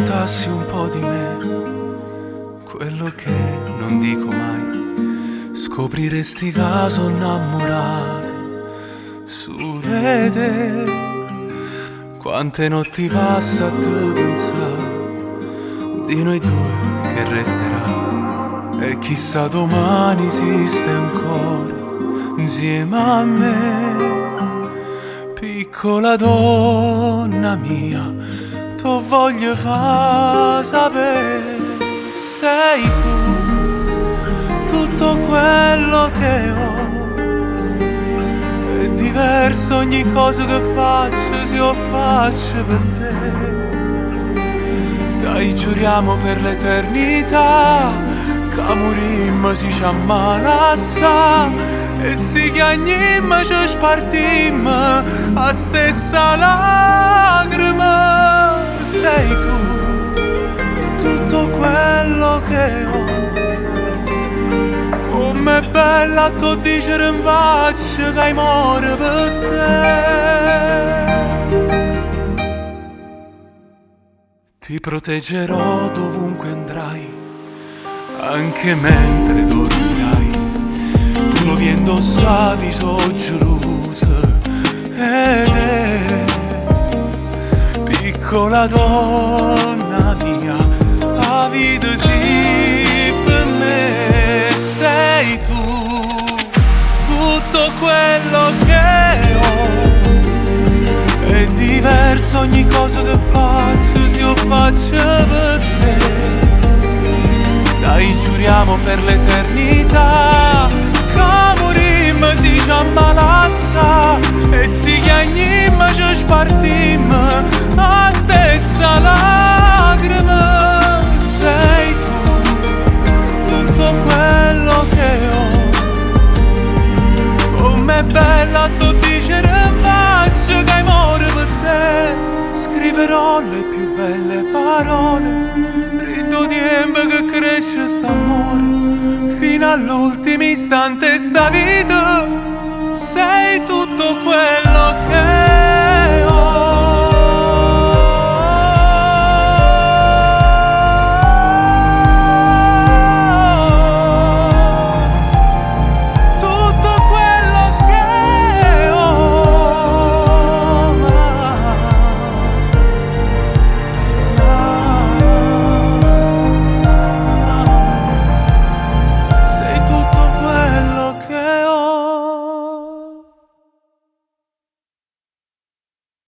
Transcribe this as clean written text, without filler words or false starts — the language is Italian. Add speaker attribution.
Speaker 1: raccontassi un po' di me, quello che non dico mai, scopriresti caso innamorato sulle te. Quante notti passa a te pensare di noi due che resterà, e chissà domani esiste ancora insieme a me. Piccola donna mia, t'ho voglio far sapere, sei tu, tutto quello che ho. È diverso ogni cosa che faccio, se lo faccio per te. Dai, giuriamo per l'eternità, che morimmo si ci ammalassa, e si chiagnimmo ci spartimmo a stessa lacrima. Sei tu, tutto quello che ho. Com'è bella tu dicere in faccia che hai muore per te. Ti proteggerò dovunque andrai, anche mentre dormirai, pur vi indossavi so gelosa ed è. Piccola donna mia, la vita sì per me. Sei tu, tutto quello che ho. È diverso ogni cosa che faccio, se lo faccio per te. Dai, giuriamo per l'eternità, che morimmo si ci ammalassa, e si chiagnimmo ci spartimmo la stessa lacrima. Sei tu, tutto quello che ho. Com'è bella tu dicere in faccia che hai muore per te. Scriverò le più belle parole, rindu tempo che cresce st'amore, fino all'ultimo istante sta vita. Sei tutto quello che